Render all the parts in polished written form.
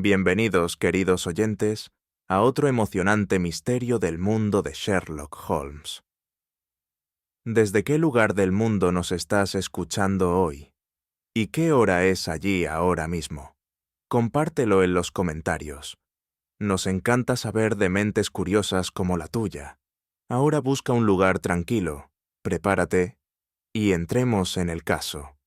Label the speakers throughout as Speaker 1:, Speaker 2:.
Speaker 1: Bienvenidos, queridos oyentes, a otro emocionante misterio del mundo de Sherlock Holmes. ¿Desde qué lugar del mundo nos estás escuchando hoy? ¿Y qué hora es allí ahora mismo? Compártelo en los comentarios. Nos encanta saber de mentes curiosas como la tuya. Ahora busca un lugar tranquilo, prepárate y entremos en el caso.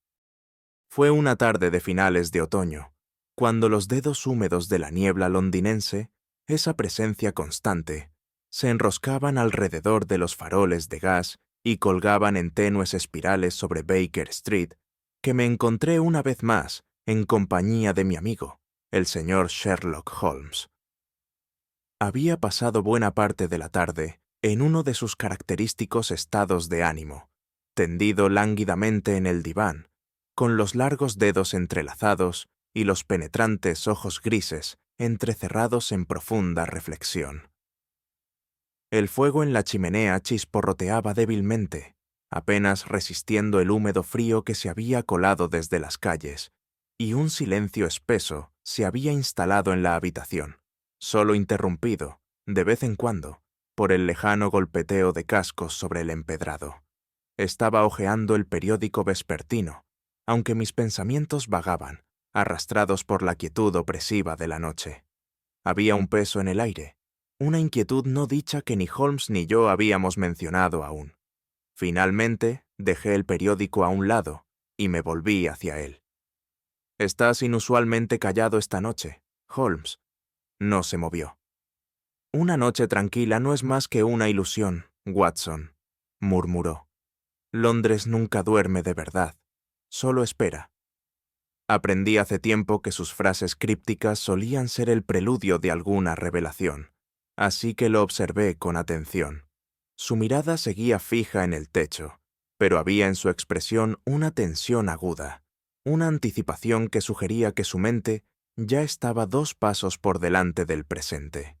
Speaker 1: Fue una tarde de finales de otoño, cuando los dedos húmedos de la niebla londinense, esa presencia constante, se enroscaban alrededor de los faroles de gas y colgaban en tenues espirales sobre Baker Street, que me encontré una vez más en compañía de mi amigo, el señor Sherlock Holmes. Había pasado buena parte de la tarde en uno de sus característicos estados de ánimo, tendido lánguidamente en el diván, con los largos dedos entrelazados y los penetrantes ojos grises entrecerrados en profunda reflexión. El fuego en la chimenea chisporroteaba débilmente, apenas resistiendo el húmedo frío que se había colado desde las calles, y un silencio espeso se había instalado en la habitación, solo interrumpido, de vez en cuando, por el lejano golpeteo de cascos sobre el empedrado. Estaba hojeando el periódico vespertino, aunque mis pensamientos vagaban, arrastrados por la quietud opresiva de la noche. Había un peso en el aire, una inquietud no dicha que ni Holmes ni yo habíamos mencionado aún. Finalmente, dejé el periódico a un lado y me volví hacia él. «Estás inusualmente callado esta noche, Holmes». No se movió. «Una noche tranquila no es más que una ilusión, Watson», murmuró. «Londres nunca duerme de verdad, solo espera». Aprendí hace tiempo que sus frases crípticas solían ser el preludio de alguna revelación, así que lo observé con atención. Su mirada seguía fija en el techo, pero había en su expresión una tensión aguda, una anticipación que sugería que su mente ya estaba 2 pasos por delante del presente.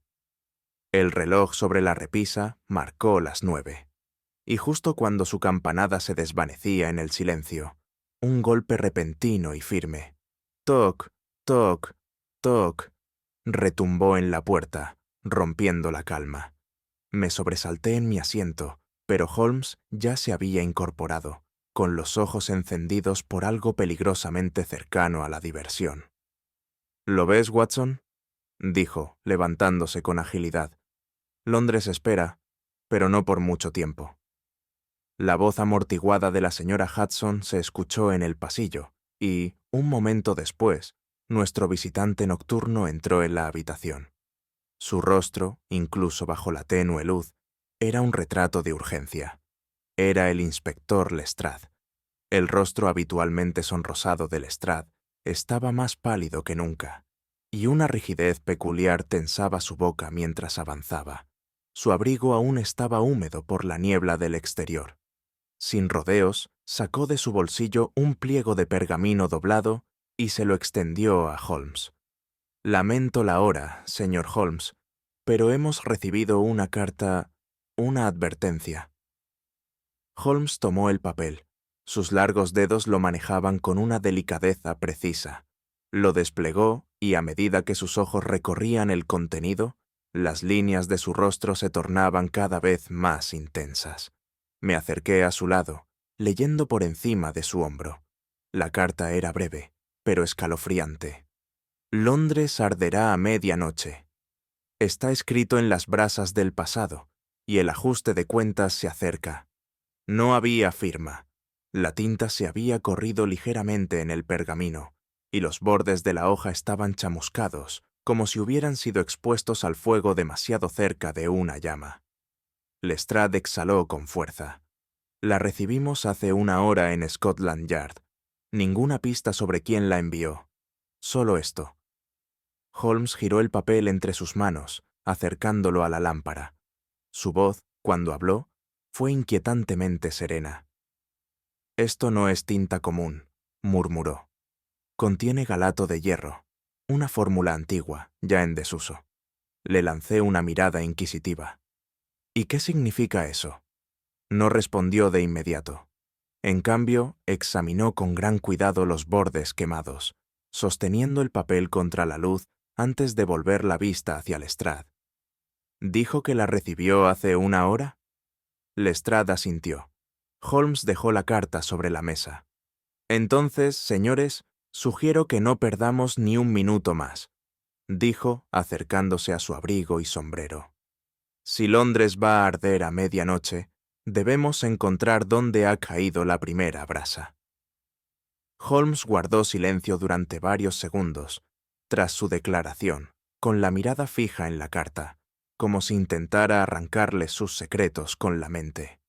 Speaker 1: El reloj sobre la repisa marcó las 9, y justo cuando su campanada se desvanecía en el silencio, un golpe repentino y firme, toc, toc, toc, retumbó en la puerta, rompiendo la calma. Me sobresalté en mi asiento, pero Holmes ya se había incorporado, con los ojos encendidos por algo peligrosamente cercano a la diversión. «¿Lo ves, Watson?», dijo, levantándose con agilidad. «Londres espera, pero no por mucho tiempo». La voz amortiguada de la señora Hudson se escuchó en el pasillo, y, un momento después, nuestro visitante nocturno entró en la habitación. Su rostro, incluso bajo la tenue luz, era un retrato de urgencia. Era el inspector Lestrade. El rostro habitualmente sonrosado de Lestrade estaba más pálido que nunca, y una rigidez peculiar tensaba su boca mientras avanzaba. Su abrigo aún estaba húmedo por la niebla del exterior. Sin rodeos, sacó de su bolsillo un pliego de pergamino doblado y se lo extendió a Holmes. «Lamento la hora, señor Holmes, pero hemos recibido una carta, una advertencia». Holmes tomó el papel. Sus largos dedos lo manejaban con una delicadeza precisa. Lo desplegó y a medida que sus ojos recorrían el contenido, las líneas de su rostro se tornaban cada vez más intensas. Me acerqué a su lado, leyendo por encima de su hombro. La carta era breve, pero escalofriante. «Londres arderá a medianoche». Está escrito en las brasas del pasado, y el ajuste de cuentas se acerca. No había firma. La tinta se había corrido ligeramente en el pergamino, y los bordes de la hoja estaban chamuscados, como si hubieran sido expuestos al fuego demasiado cerca de una llama. Lestrade exhaló con fuerza. «La recibimos hace 1 hora en Scotland Yard. Ninguna pista sobre quién la envió. Solo esto». Holmes giró el papel entre sus manos, acercándolo a la lámpara. Su voz, cuando habló, fue inquietantemente serena. «Esto no es tinta común», murmuró. «Contiene galato de hierro, una fórmula antigua, ya en desuso». Le lancé una mirada inquisitiva. «¿Y qué significa eso?». No respondió de inmediato. En cambio, examinó con gran cuidado los bordes quemados, sosteniendo el papel contra la luz antes de volver la vista hacia Lestrade. ¿Dijo que la recibió hace 1 hora? Lestrade asintió. Holmes dejó la carta sobre la mesa. Entonces, señores, sugiero que no perdamos ni un minuto más, dijo, acercándose a su abrigo y sombrero. Si Londres va a arder a medianoche, debemos encontrar dónde ha caído la primera brasa. Holmes guardó silencio durante varios segundos, tras su declaración, con la mirada fija en la carta, como si intentara arrancarle sus secretos con la mente.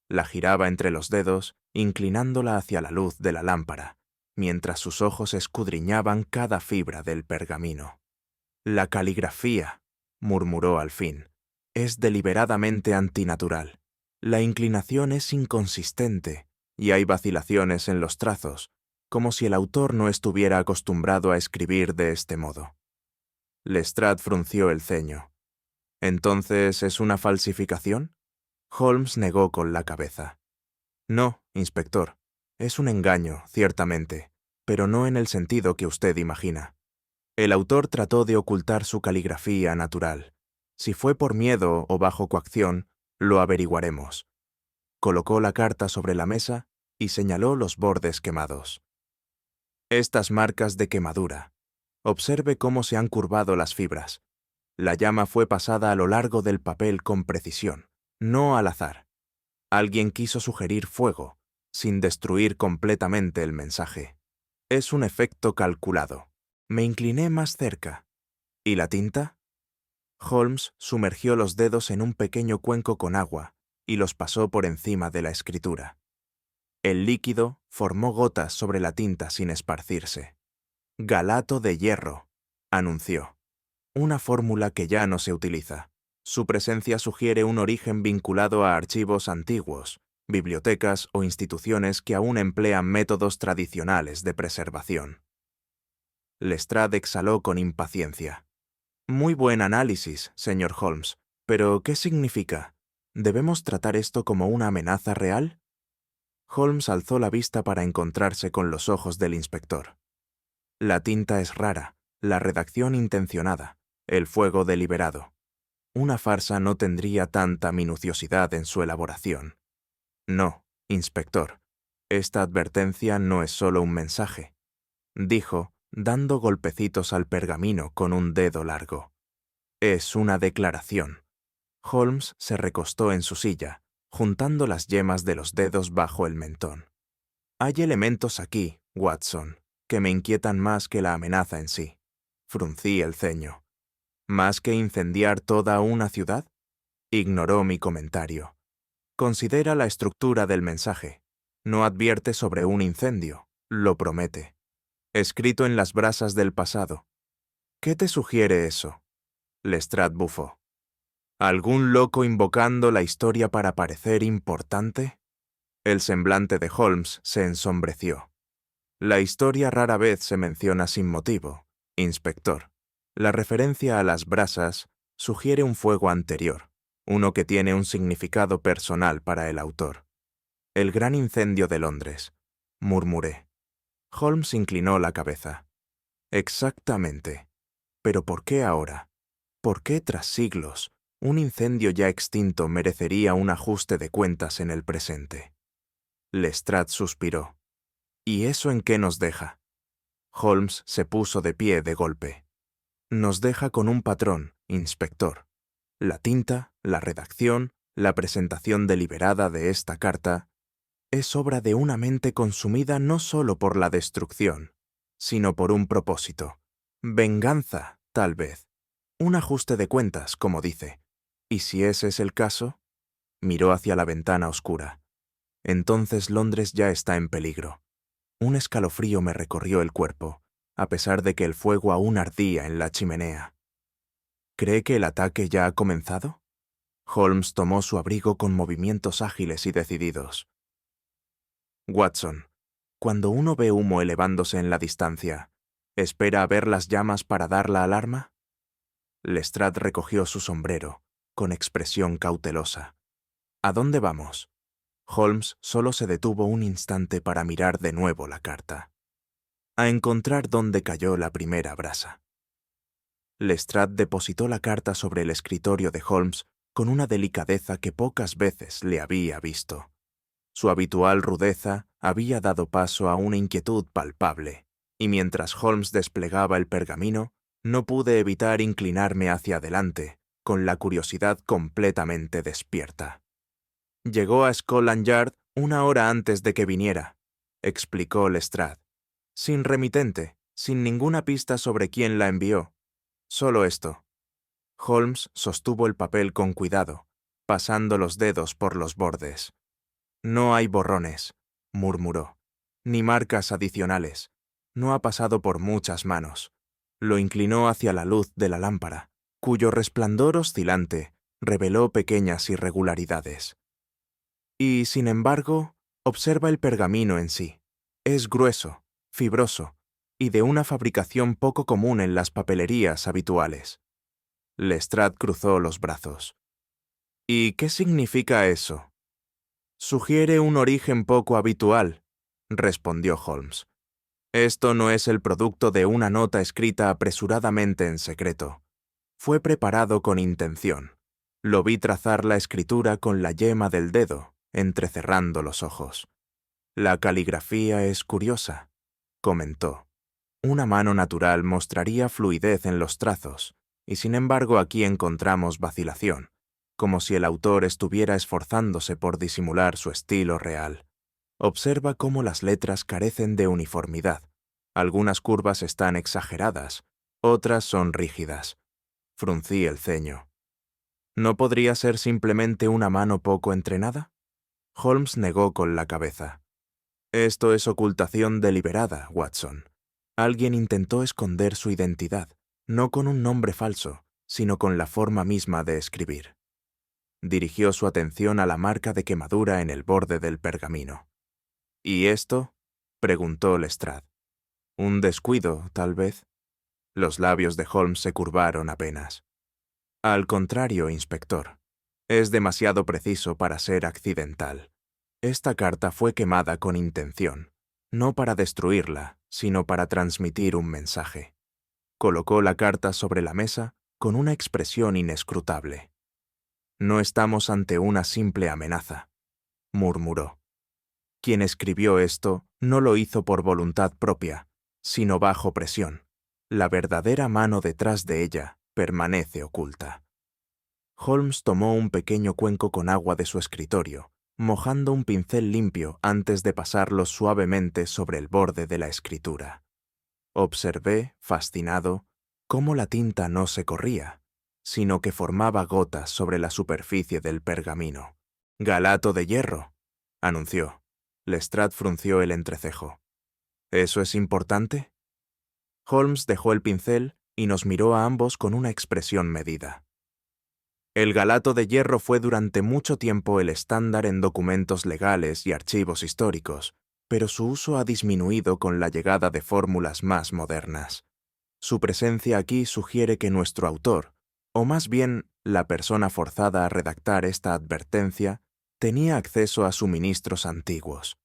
Speaker 1: La giraba entre los dedos, inclinándola hacia la luz de la lámpara, mientras sus ojos escudriñaban cada fibra del pergamino. La caligrafía, murmuró al fin, es deliberadamente antinatural. La inclinación es inconsistente y hay vacilaciones en los trazos, como si el autor no estuviera acostumbrado a escribir de este modo. Lestrade frunció el ceño. ¿Entonces es una falsificación? Holmes negó con la cabeza. No, inspector. Es un engaño, ciertamente, pero no en el sentido que usted imagina. El autor trató de ocultar su caligrafía natural. Si fue por miedo o bajo coacción, lo averiguaremos. Colocó la carta sobre la mesa y señaló los bordes quemados. Estas marcas de quemadura. Observe cómo se han curvado las fibras. La llama fue pasada a lo largo del papel con precisión, no al azar. Alguien quiso sugerir fuego, sin destruir completamente el mensaje. Es un efecto calculado. Me incliné más cerca. ¿Y la tinta? Holmes sumergió los dedos en un pequeño cuenco con agua y los pasó por encima de la escritura. El líquido formó gotas sobre la tinta sin esparcirse. Galato de hierro, anunció. Una fórmula que ya no se utiliza. Su presencia sugiere un origen vinculado a archivos antiguos, bibliotecas o instituciones que aún emplean métodos tradicionales de preservación. Lestrade exhaló con impaciencia. Muy buen análisis, señor Holmes, pero ¿qué significa? ¿Debemos tratar esto como una amenaza real? Holmes alzó la vista para encontrarse con los ojos del inspector. La tinta es rara, la redacción intencionada, el fuego deliberado. Una farsa no tendría tanta minuciosidad en su elaboración. No, inspector, esta advertencia no es solo un mensaje, dijo, dando golpecitos al pergamino con un dedo largo. Es una declaración. Holmes se recostó en su silla, juntando las yemas de los dedos bajo el mentón. Hay elementos aquí, Watson, que me inquietan más que la amenaza en sí. Fruncí el ceño. ¿Más que incendiar toda una ciudad? Ignoró mi comentario. Considera la estructura del mensaje. No advierte sobre un incendio, lo promete. Escrito en las brasas del pasado. ¿Qué te sugiere eso? Lestrade bufó. ¿Algún loco invocando la historia para parecer importante? El semblante de Holmes se ensombreció. La historia rara vez se menciona sin motivo, inspector. La referencia a las brasas sugiere un fuego anterior, uno que tiene un significado personal para el autor. El gran incendio de Londres, murmuré. Holmes inclinó la cabeza. Exactamente. ¿Pero por qué ahora? ¿Por qué tras siglos un incendio ya extinto merecería un ajuste de cuentas en el presente? Lestrade suspiró. ¿Y eso en qué nos deja? Holmes se puso de pie de golpe. Nos deja con un patrón, inspector. La tinta, la redacción, la presentación deliberada de esta carta es obra de una mente consumida no solo por la destrucción, sino por un propósito. Venganza, tal vez. Un ajuste de cuentas, como dice. ¿Y si ese es el caso? Miró hacia la ventana oscura. Entonces Londres ya está en peligro. Un escalofrío me recorrió el cuerpo, a pesar de que el fuego aún ardía en la chimenea. ¿Cree que el ataque ya ha comenzado? Holmes tomó su abrigo con movimientos ágiles y decididos. Watson, cuando uno ve humo elevándose en la distancia, ¿espera a ver las llamas para dar la alarma? Lestrade recogió su sombrero, con expresión cautelosa. ¿A dónde vamos? Holmes solo se detuvo un instante para mirar de nuevo la carta. A encontrar dónde cayó la primera brasa. Lestrade depositó la carta sobre el escritorio de Holmes con una delicadeza que pocas veces le había visto. Su habitual rudeza había dado paso a una inquietud palpable, y mientras Holmes desplegaba el pergamino, no pude evitar inclinarme hacia adelante, con la curiosidad completamente despierta. Llegó a Scotland Yard 1 hora antes de que viniera, explicó Lestrade. Sin remitente, sin ninguna pista sobre quién la envió. Solo esto. Holmes sostuvo el papel con cuidado, pasando los dedos por los bordes. No hay borrones, murmuró, ni marcas adicionales. No ha pasado por muchas manos. Lo inclinó hacia la luz de la lámpara, cuyo resplandor oscilante reveló pequeñas irregularidades. Y, sin embargo, observa el pergamino en sí. Es grueso, fibroso, y de una fabricación poco común en las papelerías habituales. Lestrade cruzó los brazos. ¿Y qué significa eso? Sugiere un origen poco habitual, respondió Holmes. Esto no es el producto de una nota escrita apresuradamente en secreto. Fue preparado con intención. Lo vi trazar la escritura con la yema del dedo, entrecerrando los ojos. La caligrafía es curiosa, comentó. Una mano natural mostraría fluidez en los trazos, y sin embargo aquí encontramos vacilación, como si el autor estuviera esforzándose por disimular su estilo real. Observa cómo las letras carecen de uniformidad. Algunas curvas están exageradas, otras son rígidas. Fruncí el ceño. ¿No podría ser simplemente una mano poco entrenada? Holmes negó con la cabeza. Esto es ocultación deliberada, Watson. Alguien intentó esconder su identidad, no con un nombre falso, sino con la forma misma de escribir. Dirigió su atención a la marca de quemadura en el borde del pergamino. ¿Y esto? Preguntó Lestrade. ¿Un descuido, tal vez? Los labios de Holmes se curvaron apenas. Al contrario, inspector. Es demasiado preciso para ser accidental. Esta carta fue quemada con intención, no para destruirla, sino para transmitir un mensaje. Colocó la carta sobre la mesa con una expresión inescrutable. No estamos ante una simple amenaza, murmuró. Quien escribió esto no lo hizo por voluntad propia, sino bajo presión. La verdadera mano detrás de ella permanece oculta. Holmes tomó un pequeño cuenco con agua de su escritorio, mojando un pincel limpio antes de pasarlo suavemente sobre el borde de la escritura. Observé, fascinado, cómo la tinta no se corría, sino que formaba gotas sobre la superficie del pergamino. «Galato de hierro», anunció. Lestrade frunció el entrecejo. ¿Eso es importante? Holmes dejó el pincel y nos miró a ambos con una expresión medida. El galato de hierro fue durante mucho tiempo el estándar en documentos legales y archivos históricos, pero su uso ha disminuido con la llegada de fórmulas más modernas. Su presencia aquí sugiere que nuestro autor, o más bien la persona forzada a redactar esta advertencia, tenía acceso a suministros antiguos.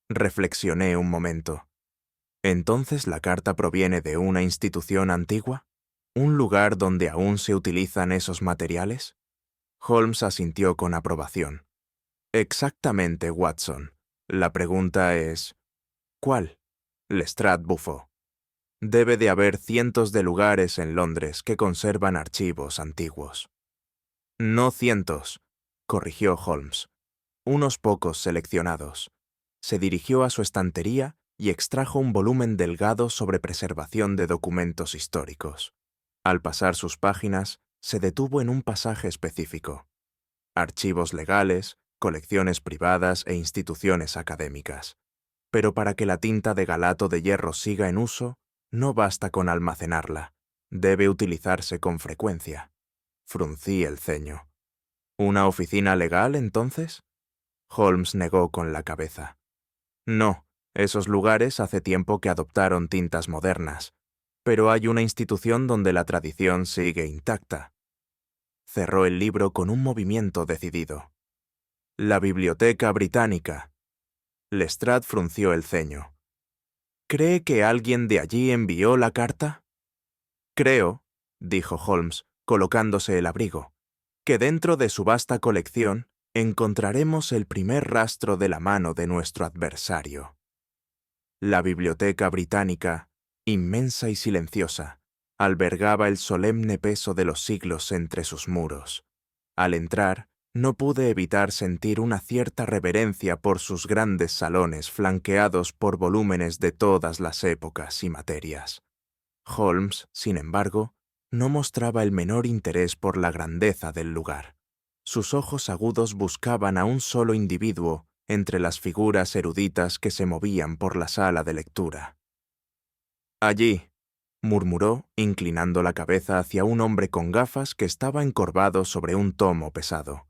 Speaker 1: Reflexioné un momento. ¿Entonces la carta proviene de una institución antigua? ¿Un lugar donde aún se utilizan esos materiales? Holmes asintió con aprobación. Exactamente, Watson. La pregunta es... ¿cuál? Lestrade bufó. Debe de haber cientos de lugares en Londres que conservan archivos antiguos. No cientos, corrigió Holmes. Unos pocos seleccionados. Se dirigió a su estantería y extrajo un volumen delgado sobre preservación de documentos históricos. Al pasar sus páginas, se detuvo en un pasaje específico. Archivos legales, colecciones privadas e instituciones académicas. Pero para que la tinta de galato de hierro siga en uso, no basta con almacenarla. Debe utilizarse con frecuencia. Fruncí el ceño. ¿Una oficina legal, entonces? Holmes negó con la cabeza. No, esos lugares hace tiempo que adoptaron tintas modernas, pero hay una institución donde la tradición sigue intacta. Cerró el libro con un movimiento decidido. La Biblioteca Británica. Lestrade frunció el ceño. ¿Cree que alguien de allí envió la carta? Creo, dijo Holmes, colocándose el abrigo, que dentro de su vasta colección encontraremos el primer rastro de la mano de nuestro adversario. La Biblioteca Británica, inmensa y silenciosa, albergaba el solemne peso de los siglos entre sus muros. Al entrar, no pude evitar sentir una cierta reverencia por sus grandes salones flanqueados por volúmenes de todas las épocas y materias. Holmes, sin embargo, no mostraba el menor interés por la grandeza del lugar. Sus ojos agudos buscaban a un solo individuo entre las figuras eruditas que se movían por la sala de lectura. «Allí», murmuró, inclinando la cabeza hacia un hombre con gafas que estaba encorvado sobre un tomo pesado.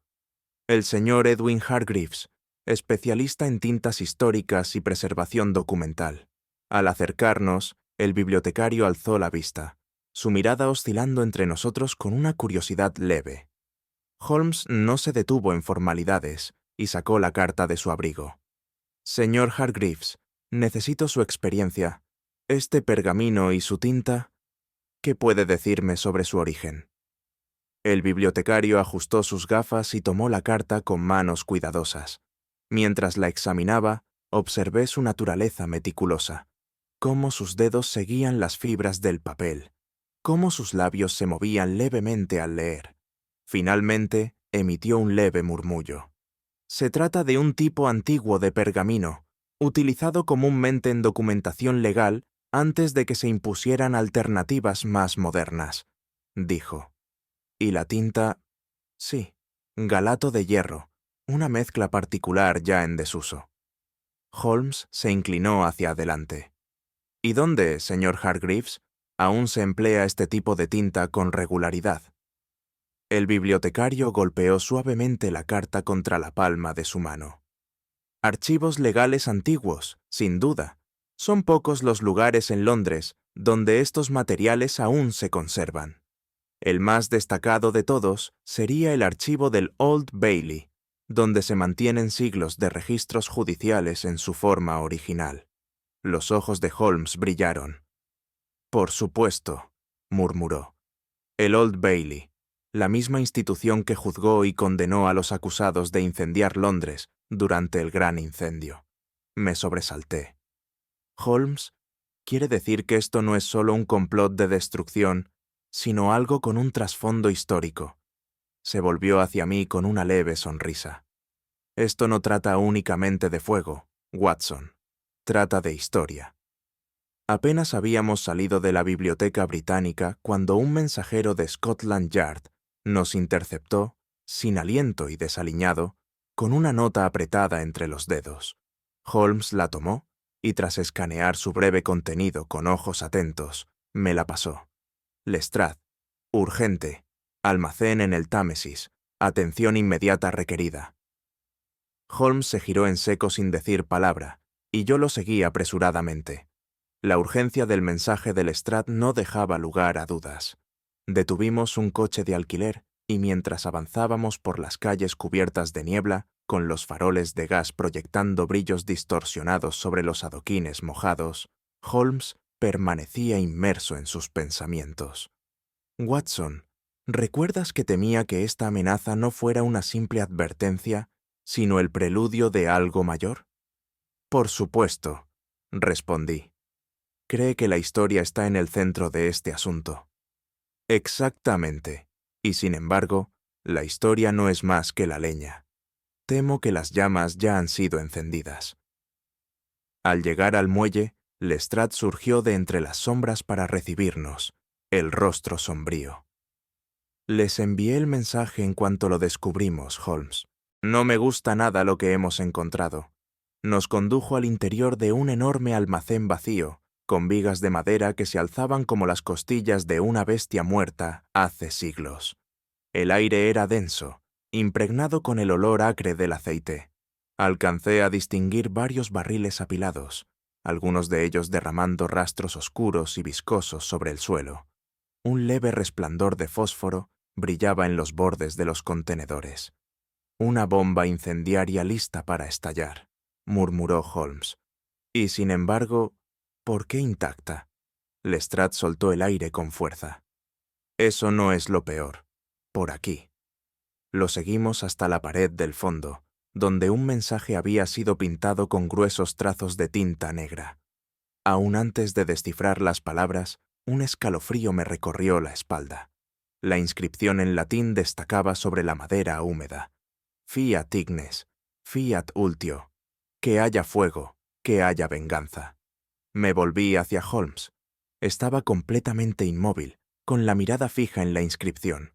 Speaker 1: «El señor Edwin Hargreaves, especialista en tintas históricas y preservación documental». Al acercarnos, el bibliotecario alzó la vista, su mirada oscilando entre nosotros con una curiosidad leve. Holmes no se detuvo en formalidades y sacó la carta de su abrigo. «Señor Hargreaves, necesito su experiencia. Este pergamino y su tinta, ¿qué puede decirme sobre su origen?» El bibliotecario ajustó sus gafas y tomó la carta con manos cuidadosas. Mientras la examinaba, observé su naturaleza meticulosa, cómo sus dedos seguían las fibras del papel, cómo sus labios se movían levemente al leer. Finalmente, emitió un leve murmullo. «Se trata de un tipo antiguo de pergamino, utilizado comúnmente en documentación legal antes de que se impusieran alternativas más modernas», dijo. «Y la tinta...» «Sí, galato de hierro, una mezcla particular ya en desuso». Holmes se inclinó hacia adelante. «¿Y dónde, señor Hargreaves, aún se emplea este tipo de tinta con regularidad?» El bibliotecario golpeó suavemente la carta contra la palma de su mano. «Archivos legales antiguos, sin duda. Son pocos los lugares en Londres donde estos materiales aún se conservan. El más destacado de todos sería el archivo del Old Bailey, donde se mantienen siglos de registros judiciales en su forma original». Los ojos de Holmes brillaron. «Por supuesto», murmuró. «El Old Bailey, la misma institución que juzgó y condenó a los acusados de incendiar Londres durante el gran incendio». Me sobresalté. «Holmes, ¿quiere decir que esto no es solo un complot de destrucción, sino algo con un trasfondo histórico?» Se volvió hacia mí con una leve sonrisa. «Esto no trata únicamente de fuego, Watson. Trata de historia». Apenas habíamos salido de la Biblioteca Británica cuando un mensajero de Scotland Yard nos interceptó, sin aliento y desaliñado, con una nota apretada entre los dedos. Holmes la tomó y, tras escanear su breve contenido con ojos atentos, me la pasó. «Lestrade. Urgente. Almacén en el Támesis. Atención inmediata requerida». Holmes se giró en seco sin decir palabra, y yo lo seguí apresuradamente. La urgencia del mensaje de Lestrade no dejaba lugar a dudas. Detuvimos un coche de alquiler y mientras avanzábamos por las calles cubiertas de niebla, con los faroles de gas proyectando brillos distorsionados sobre los adoquines mojados, Holmes permanecía inmerso en sus pensamientos. «Watson, ¿recuerdas que temía que esta amenaza no fuera una simple advertencia, sino el preludio de algo mayor?» «Por supuesto», respondí. «Cree que la historia está en el centro de este asunto». «Exactamente. Y sin embargo, la historia no es más que la leña. Temo que las llamas ya han sido encendidas». Al llegar al muelle, Lestrade surgió de entre las sombras para recibirnos, el rostro sombrío. «Les envié el mensaje en cuanto lo descubrimos, Holmes. No me gusta nada lo que hemos encontrado». Nos condujo al interior de un enorme almacén vacío, con vigas de madera que se alzaban como las costillas de una bestia muerta hace siglos. El aire era denso, impregnado con el olor acre del aceite. Alcancé a distinguir varios barriles apilados, algunos de ellos derramando rastros oscuros y viscosos sobre el suelo. Un leve resplandor de fósforo brillaba en los bordes de los contenedores. «Una bomba incendiaria lista para estallar», murmuró Holmes. «Y sin embargo, ¿por qué intacta?» Lestrade soltó el aire con fuerza. Eso no es lo peor. Por aquí. Lo seguimos hasta la pared del fondo, donde un mensaje había sido pintado con gruesos trazos de tinta negra. Aún antes de descifrar las palabras, un escalofrío me recorrió la espalda. La inscripción en latín destacaba sobre la madera húmeda. Fiat ignes, fiat ultio. Que haya fuego, que haya venganza. Me volví hacia Holmes. Estaba completamente inmóvil, con la mirada fija en la inscripción.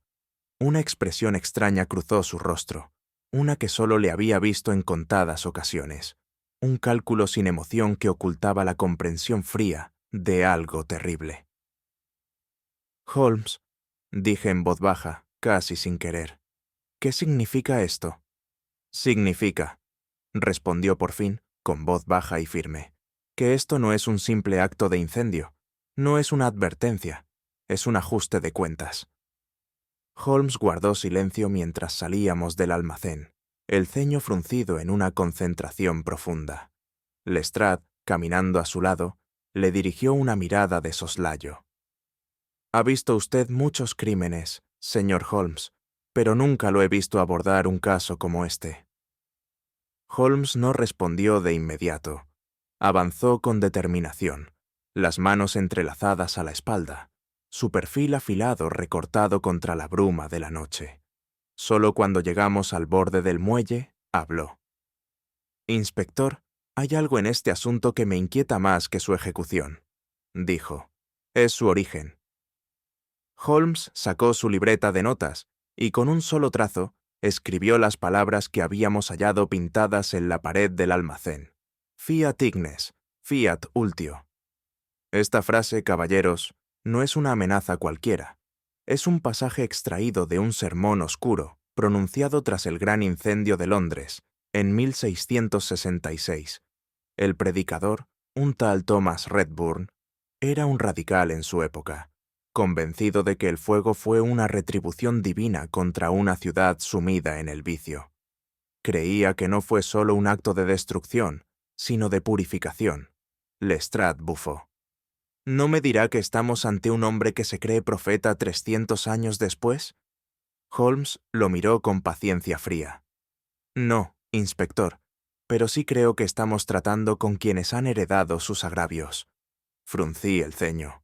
Speaker 1: Una expresión extraña cruzó su rostro, una que solo le había visto en contadas ocasiones. Un cálculo sin emoción que ocultaba la comprensión fría de algo terrible. Holmes, dije en voz baja, casi sin querer. ¿Qué significa esto? Significa, respondió por fin, con voz baja y firme, que esto no es un simple acto de incendio, no es una advertencia, es un ajuste de cuentas. Holmes guardó silencio mientras salíamos del almacén, el ceño fruncido en una concentración profunda. Lestrade, caminando a su lado, le dirigió una mirada de soslayo. «Ha visto usted muchos crímenes, señor Holmes, pero nunca lo he visto abordar un caso como este». Holmes no respondió de inmediato. Avanzó con determinación, las manos entrelazadas a la espalda, su perfil afilado recortado contra la bruma de la noche. Solo cuando llegamos al borde del muelle, habló. «Inspector, hay algo en este asunto que me inquieta más que su ejecución», dijo. «Es su origen». Holmes sacó su libreta de notas y con un solo trazo escribió las palabras que habíamos hallado pintadas en la pared del almacén. Fiat ignes, fiat ultio. Esta frase, caballeros, no es una amenaza cualquiera. Es un pasaje extraído de un sermón oscuro pronunciado tras el gran incendio de Londres, en 1666. El predicador, un tal Thomas Redburn, era un radical en su época, convencido de que el fuego fue una retribución divina contra una ciudad sumida en el vicio. Creía que no fue solo un acto de destrucción, sino de purificación. Lestrade bufó. ¿No me dirá que estamos ante un hombre que se cree profeta 300 años después? Holmes lo miró con paciencia fría. No, inspector, pero sí creo que estamos tratando con quienes han heredado sus agravios. Fruncí el ceño.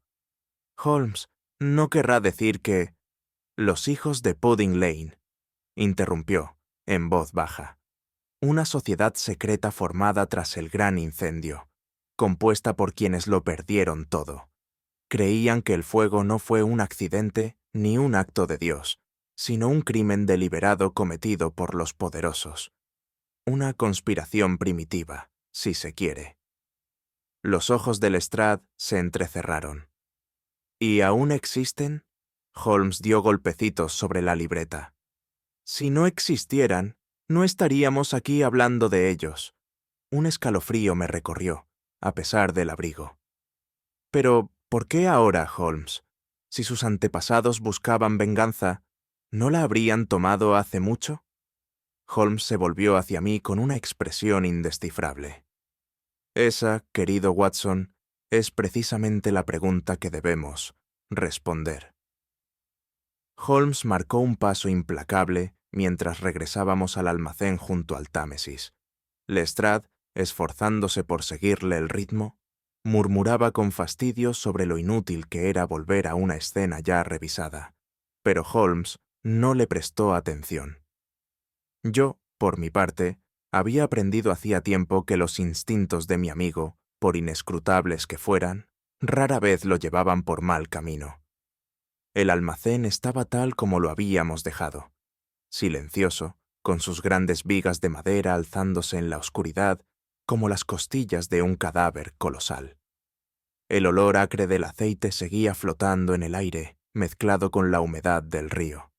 Speaker 1: Holmes, no querrá decir que... Los hijos de Pudding Lane, interrumpió, en voz baja. Una sociedad secreta formada tras el gran incendio, compuesta por quienes lo perdieron todo. Creían que el fuego no fue un accidente ni un acto de Dios, sino un crimen deliberado cometido por los poderosos. Una conspiración primitiva, si se quiere. Los ojos de Lestrade se entrecerraron. ¿Y aún existen? Holmes dio golpecitos sobre la libreta. Si no existieran, no estaríamos aquí hablando de ellos. Un escalofrío me recorrió, a pesar del abrigo. Pero, ¿por qué ahora, Holmes? Si sus antepasados buscaban venganza, ¿no la habrían tomado hace mucho? Holmes se volvió hacia mí con una expresión indescifrable. Esa, querido Watson, es precisamente la pregunta que debemos responder. Holmes marcó un paso implacable mientras regresábamos al almacén junto al Támesis. Lestrade, esforzándose por seguirle el ritmo, murmuraba con fastidio sobre lo inútil que era volver a una escena ya revisada, pero Holmes no le prestó atención. Yo, por mi parte, había aprendido hacía tiempo que los instintos de mi amigo, por inescrutables que fueran, rara vez lo llevaban por mal camino. El almacén estaba tal como lo habíamos dejado, silencioso, con sus grandes vigas de madera alzándose en la oscuridad como las costillas de un cadáver colosal. El olor acre del aceite seguía flotando en el aire, mezclado con la humedad del río.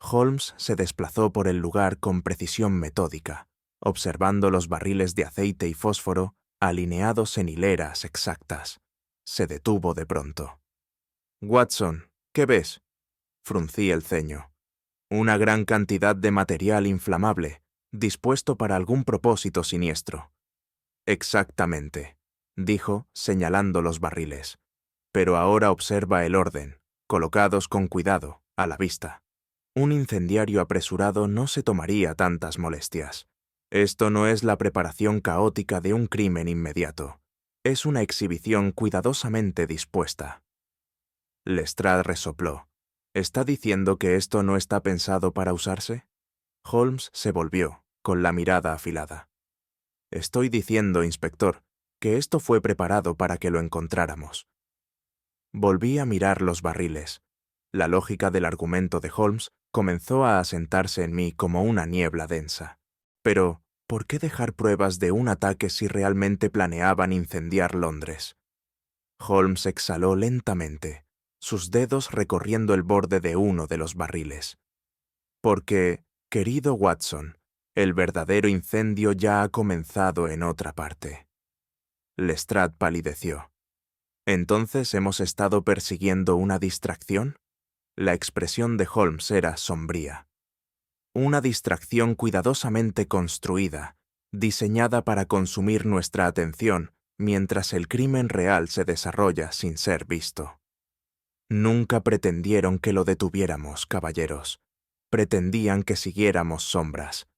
Speaker 1: Holmes se desplazó por el lugar con precisión metódica, observando los barriles de aceite y fósforo alineados en hileras exactas. Se detuvo de pronto. «Watson, ¿qué ves?» Fruncí el ceño. «Una gran cantidad de material inflamable, dispuesto para algún propósito siniestro». «Exactamente», dijo, señalando los barriles. «Pero ahora observa el orden. colocados con cuidado, a la vista. Un incendiario apresurado no se tomaría tantas molestias. Esto no es la preparación caótica de un crimen inmediato. Es una exhibición cuidadosamente dispuesta. Lestrade resopló. ¿Está diciendo que esto no está pensado para usarse? Holmes se volvió, con la mirada afilada. Estoy diciendo, inspector, que esto fue preparado para que lo encontráramos. Volví a mirar los barriles. La lógica del argumento de Holmes comenzó a asentarse en mí como una niebla densa. Pero, ¿por qué dejar pruebas de un ataque si realmente planeaban incendiar Londres? Holmes exhaló lentamente, sus dedos recorriendo el borde de uno de los barriles. Porque, querido Watson, el verdadero incendio ya ha comenzado en otra parte. Lestrade palideció. ¿Entonces hemos estado persiguiendo una distracción? La expresión de Holmes era sombría. Una distracción cuidadosamente construida, diseñada para consumir nuestra atención mientras el crimen real se desarrolla sin ser visto. Nunca pretendieron que lo detuviéramos, caballeros. Pretendían que siguiéramos sombras.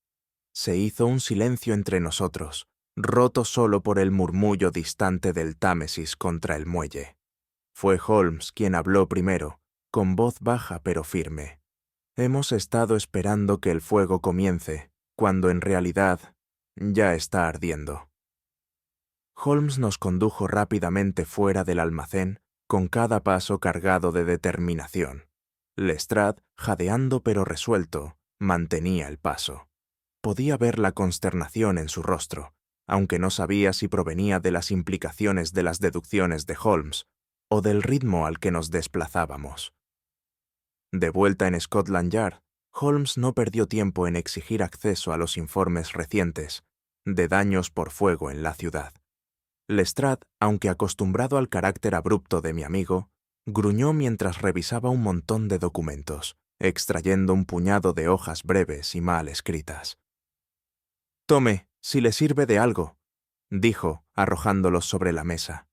Speaker 1: Se hizo un silencio entre nosotros, roto solo por el murmullo distante del Támesis contra el muelle. Fue Holmes quien habló primero, con voz baja pero firme. Hemos estado esperando que el fuego comience, cuando en realidad ya está ardiendo. Holmes nos condujo rápidamente fuera del almacén, con cada paso cargado de determinación. Lestrade, jadeando pero resuelto, mantenía el paso. Podía ver la consternación en su rostro, aunque no sabía si provenía de las implicaciones de las deducciones de Holmes o del ritmo al que nos desplazábamos. De vuelta en Scotland Yard, Holmes no perdió tiempo en exigir acceso a los informes recientes de daños por fuego en la ciudad. Lestrade, aunque acostumbrado al carácter abrupto de mi amigo, gruñó mientras revisaba un montón de documentos, extrayendo un puñado de hojas breves y mal escritas. «Tome, si le sirve de algo», dijo, arrojándolos sobre la mesa.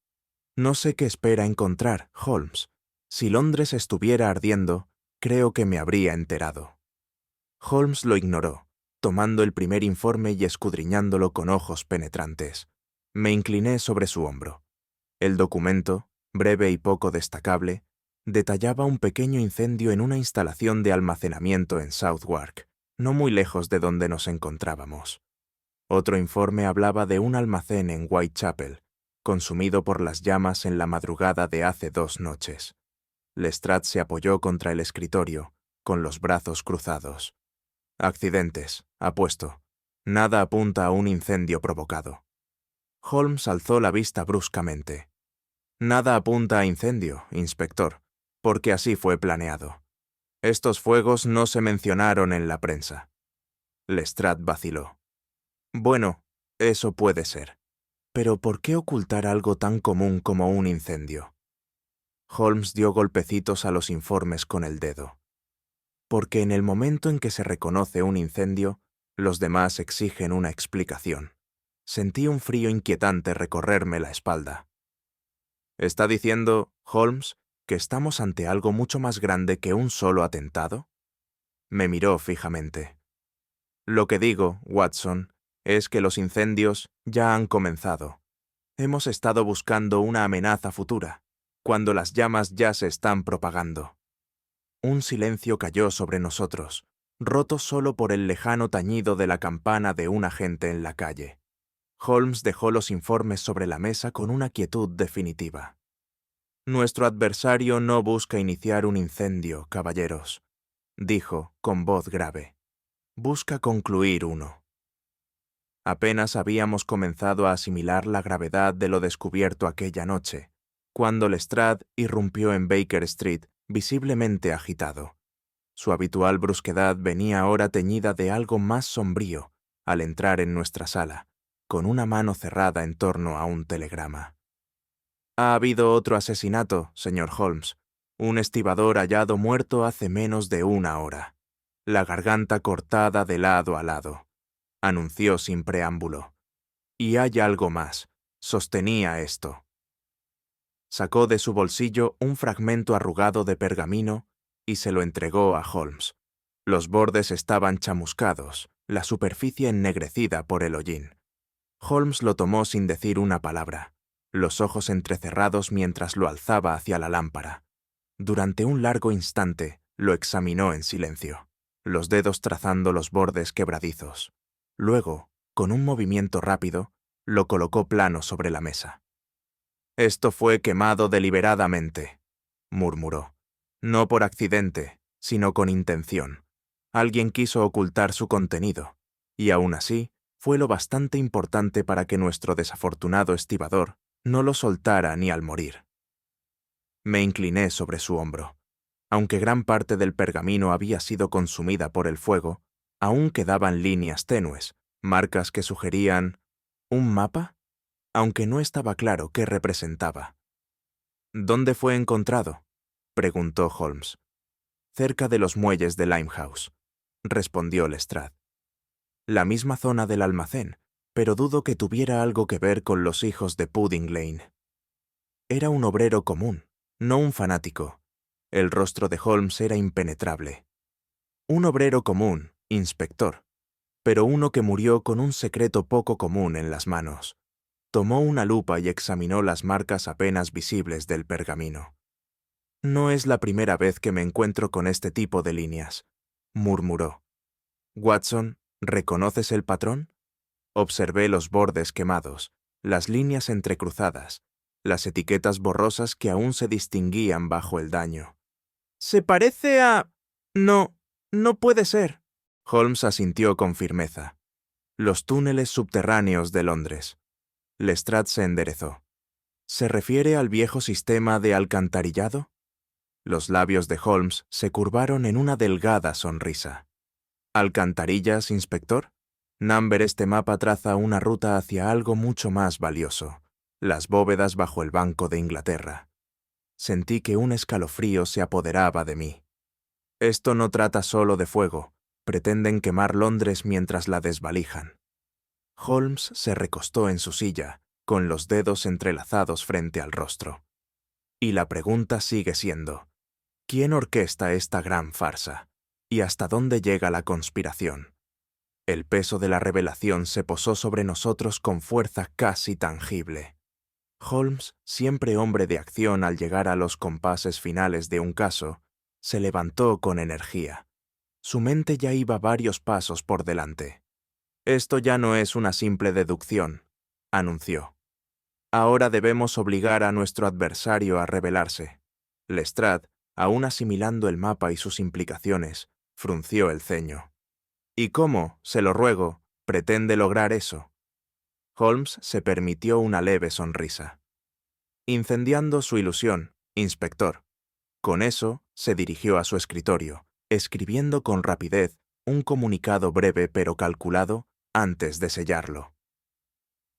Speaker 1: «No sé qué espera encontrar, Holmes. Si Londres estuviera ardiendo, creo que me habría enterado». Holmes lo ignoró, tomando el primer informe y escudriñándolo con ojos penetrantes. Me incliné sobre su hombro. El documento, breve y poco destacable, detallaba un pequeño incendio en una instalación de almacenamiento en Southwark, no muy lejos de donde nos encontrábamos. Otro informe hablaba de un almacén en Whitechapel, consumido por las llamas en la madrugada de hace 2 noches. Lestrade se apoyó contra el escritorio, con los brazos cruzados. «Accidentes, apuesto. Nada apunta a un incendio provocado». Holmes alzó la vista bruscamente. «Nada apunta a incendio, inspector, porque así fue planeado. Estos fuegos no se mencionaron en la prensa». Lestrade vaciló. «Bueno, eso puede ser. Pero ¿por qué ocultar algo tan común como un incendio?» Holmes dio golpecitos a los informes con el dedo. «Porque en el momento en que se reconoce un incendio, los demás exigen una explicación». Sentí un frío inquietante recorrerme la espalda. ¿Está diciendo, Holmes, que estamos ante algo mucho más grande que un solo atentado? Me miró fijamente. Lo que digo, Watson, es que los incendios ya han comenzado. Hemos estado buscando una amenaza futura, cuando las llamas ya se están propagando. Un silencio cayó sobre nosotros, roto solo por el lejano tañido de la campana de un agente en la calle. Holmes dejó los informes sobre la mesa con una quietud definitiva. «Nuestro adversario no busca iniciar un incendio, caballeros», dijo con voz grave. «Busca concluir uno». Apenas habíamos comenzado a asimilar la gravedad de lo descubierto aquella noche, cuando Lestrade irrumpió en Baker Street, visiblemente agitado. Su habitual brusquedad venía ahora teñida de algo más sombrío al entrar en nuestra sala, con una mano cerrada en torno a un telegrama. «Ha habido otro asesinato, señor Holmes. Un estibador hallado muerto hace menos de 1 hora. La garganta cortada de lado a lado», anunció sin preámbulo. «Y hay algo más. Sostenía esto». Sacó de su bolsillo un fragmento arrugado de pergamino y se lo entregó a Holmes. Los bordes estaban chamuscados, la superficie ennegrecida por el hollín. Holmes lo tomó sin decir una palabra, los ojos entrecerrados mientras lo alzaba hacia la lámpara. Durante un largo instante lo examinó en silencio, los dedos trazando los bordes quebradizos. Luego, con un movimiento rápido, lo colocó plano sobre la mesa. «Esto fue quemado deliberadamente», murmuró. «No por accidente, sino con intención. Alguien quiso ocultar su contenido, y aún así fue lo bastante importante para que nuestro desafortunado estibador no lo soltara ni al morir». Me incliné sobre su hombro. Aunque gran parte del pergamino había sido consumida por el fuego, aún quedaban líneas tenues, marcas que sugerían... ¿un mapa? Aunque no estaba claro qué representaba. «¿Dónde fue encontrado?», preguntó Holmes. «Cerca de los muelles de Limehouse», respondió Lestrade. «La misma zona del almacén, pero dudo que tuviera algo que ver con los hijos de Pudding Lane». Era un obrero común, no un fanático. El rostro de Holmes era impenetrable. Un obrero común, inspector, pero uno que murió con un secreto poco común en las manos. Tomó una lupa y examinó las marcas apenas visibles del pergamino. «No es la primera vez que me encuentro con este tipo de líneas», murmuró. «Watson, ¿reconoces el patrón?» Observé los bordes quemados, las líneas entrecruzadas, las etiquetas borrosas que aún se distinguían bajo el daño. «Se parece a... No, no puede ser». Holmes asintió con firmeza. «Los túneles subterráneos de Londres». Lestrade se enderezó. «¿Se refiere al viejo sistema de alcantarillado?» Los labios de Holmes se curvaron en una delgada sonrisa. «¿Alcantarillas, inspector?» Este mapa traza una ruta hacia algo mucho más valioso, las bóvedas bajo el Banco de Inglaterra. Sentí que un escalofrío se apoderaba de mí. «Esto no trata solo de fuego, pretenden quemar Londres mientras la desvalijan». Holmes se recostó en su silla, con los dedos entrelazados frente al rostro. «Y la pregunta sigue siendo, ¿quién orquesta esta gran farsa? ¿Y hasta dónde llega la conspiración?» El peso de la revelación se posó sobre nosotros con fuerza casi tangible. Holmes, siempre hombre de acción al llegar a los compases finales de un caso, se levantó con energía. Su mente ya iba varios pasos por delante. «Esto ya no es una simple deducción», anunció. «Ahora debemos obligar a nuestro adversario a revelarse». Lestrade, aún asimilando el mapa y sus implicaciones, frunció el ceño. «¿Y cómo, se lo ruego, pretende lograr eso?» Holmes se permitió una leve sonrisa. «Incendiando su ilusión, inspector». Con eso, se dirigió a su escritorio, escribiendo con rapidez un comunicado breve pero calculado antes de sellarlo.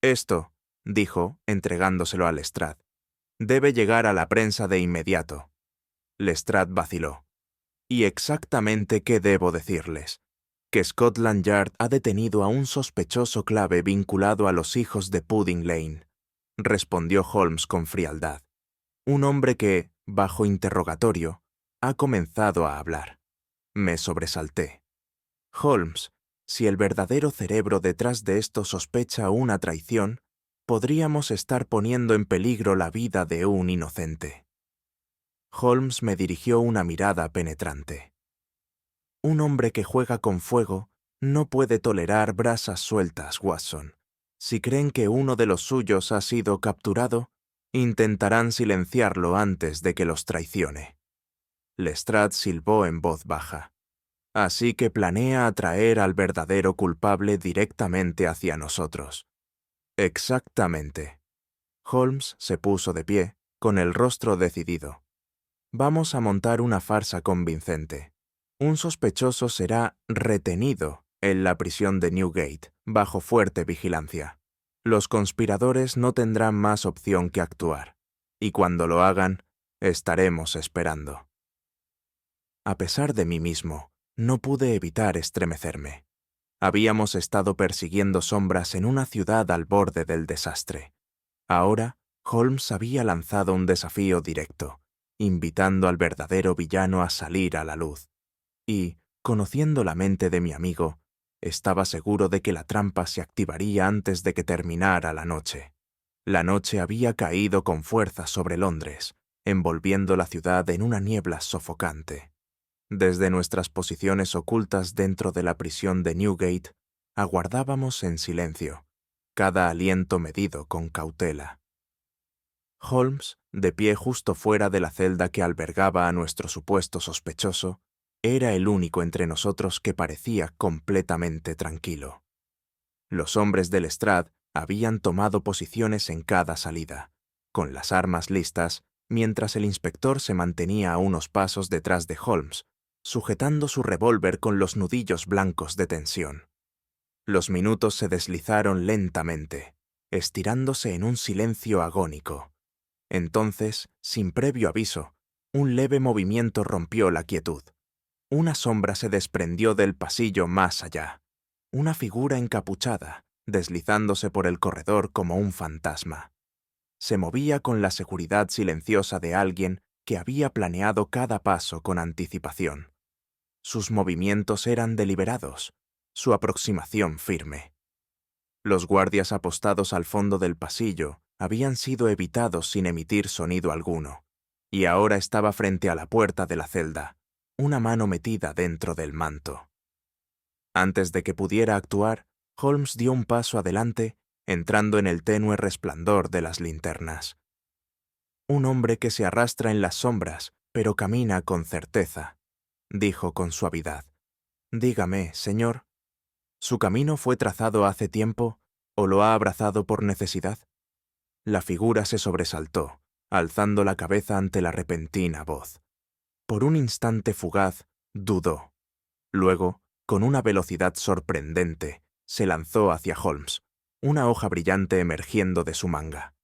Speaker 1: «Esto», dijo, entregándoselo a Lestrade, «debe llegar a la prensa de inmediato». Lestrade vaciló. «¿Y exactamente qué debo decirles? Que Scotland Yard ha detenido a un sospechoso clave vinculado a los hijos de Pudding Lane», respondió Holmes con frialdad. «Un hombre que, bajo interrogatorio, ha comenzado a hablar». Me sobresalté. «Holmes, si el verdadero cerebro detrás de esto sospecha una traición, podríamos estar poniendo en peligro la vida de un inocente». Holmes me dirigió una mirada penetrante. «Un hombre que juega con fuego no puede tolerar brasas sueltas, Watson. Si creen que uno de los suyos ha sido capturado, intentarán silenciarlo antes de que los traicione». Lestrade silbó en voz baja. «Así que planea atraer al verdadero culpable directamente hacia nosotros». «Exactamente». Holmes se puso de pie, con el rostro decidido. «Vamos a montar una farsa convincente. Un sospechoso será retenido en la prisión de Newgate, bajo fuerte vigilancia. Los conspiradores no tendrán más opción que actuar, y cuando lo hagan, estaremos esperando». A pesar de mí mismo, no pude evitar estremecerme. Habíamos estado persiguiendo sombras en una ciudad al borde del desastre. Ahora, Holmes había lanzado un desafío directo, invitando al verdadero villano a salir a la luz. Y, conociendo la mente de mi amigo, estaba seguro de que la trampa se activaría antes de que terminara la noche. La noche había caído con fuerza sobre Londres, envolviendo la ciudad en una niebla sofocante. Desde nuestras posiciones ocultas dentro de la prisión de Newgate, aguardábamos en silencio, cada aliento medido con cautela. Holmes, de pie justo fuera de la celda que albergaba a nuestro supuesto sospechoso, era el único entre nosotros que parecía completamente tranquilo. Los hombres del Lestrade habían tomado posiciones en cada salida, con las armas listas, mientras el inspector se mantenía a unos pasos detrás de Holmes, sujetando su revólver con los nudillos blancos de tensión. Los minutos se deslizaron lentamente, estirándose en un silencio agónico. Entonces, sin previo aviso, un leve movimiento rompió la quietud. Una sombra se desprendió del pasillo más allá. Una figura encapuchada, deslizándose por el corredor como un fantasma. Se movía con la seguridad silenciosa de alguien que había planeado cada paso con anticipación. Sus movimientos eran deliberados, su aproximación firme. Los guardias apostados al fondo del pasillo habían sido evitados sin emitir sonido alguno, y ahora estaba frente a la puerta de la celda, una mano metida dentro del manto. Antes de que pudiera actuar, Holmes dio un paso adelante, entrando en el tenue resplandor de las linternas. Un hombre que se arrastra en las sombras, pero camina con certeza, dijo con suavidad. Dígame, señor, ¿su camino fue trazado hace tiempo o lo ha abrazado por necesidad? La figura se sobresaltó, alzando la cabeza ante la repentina voz. Por un instante fugaz, dudó. Luego, con una velocidad sorprendente, se lanzó hacia Holmes, una hoja brillante emergiendo de su manga.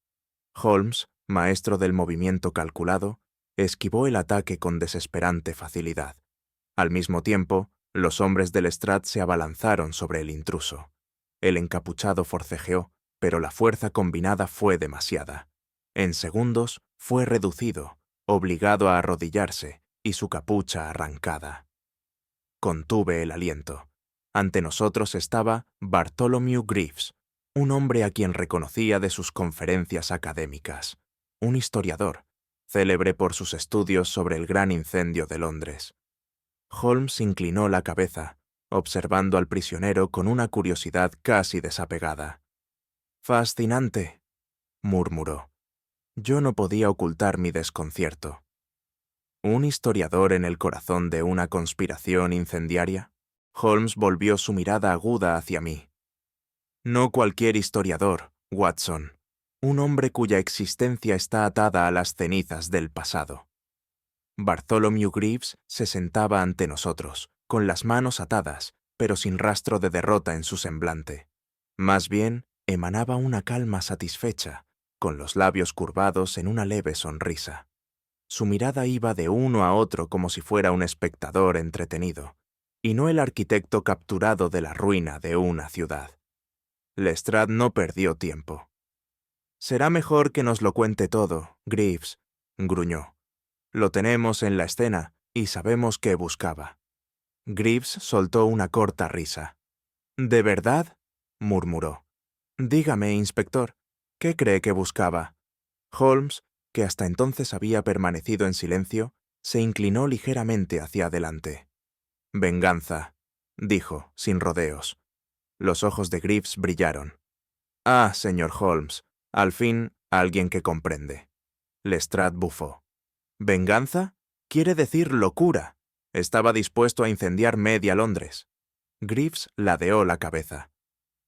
Speaker 1: Holmes, maestro del movimiento calculado, esquivó el ataque con desesperante facilidad. Al mismo tiempo, los hombres del Lestrade se abalanzaron sobre el intruso. El encapuchado forcejeó, pero la fuerza combinada fue demasiada. En segundos fue reducido, obligado a arrodillarse y su capucha arrancada. Contuve el aliento. Ante nosotros estaba Bartholomew Greaves, un hombre a quien reconocía de sus conferencias académicas, un historiador, célebre por sus estudios sobre el gran incendio de Londres. Holmes inclinó la cabeza, observando al prisionero con una curiosidad casi desapegada. «Fascinante», murmuró. Yo no podía ocultar mi desconcierto. ¿Un historiador en el corazón de una conspiración incendiaria? Holmes volvió su mirada aguda hacia mí. No cualquier historiador, Watson. Un hombre cuya existencia está atada a las cenizas del pasado. Bartholomew Greaves se sentaba ante nosotros, con las manos atadas, pero sin rastro de derrota en su semblante. Más bien, emanaba una calma satisfecha, con los labios curvados en una leve sonrisa. Su mirada iba de uno a otro como si fuera un espectador entretenido, y no el arquitecto capturado de la ruina de una ciudad. Lestrade no perdió tiempo. «Será mejor que nos lo cuente todo, Greaves», gruñó. «Lo tenemos en la escena y sabemos qué buscaba». Greaves soltó una corta risa. «¿De verdad?», murmuró. «Dígame, inspector, ¿qué cree que buscaba?» Holmes, que hasta entonces había permanecido en silencio, se inclinó ligeramente hacia adelante. «Venganza», dijo, sin rodeos. Los ojos de Greaves brillaron. «Ah, señor Holmes, al fin, alguien que comprende». Lestrade bufó. «¿Venganza? Quiere decir locura. Estaba dispuesto a incendiar media Londres». Greaves ladeó la cabeza.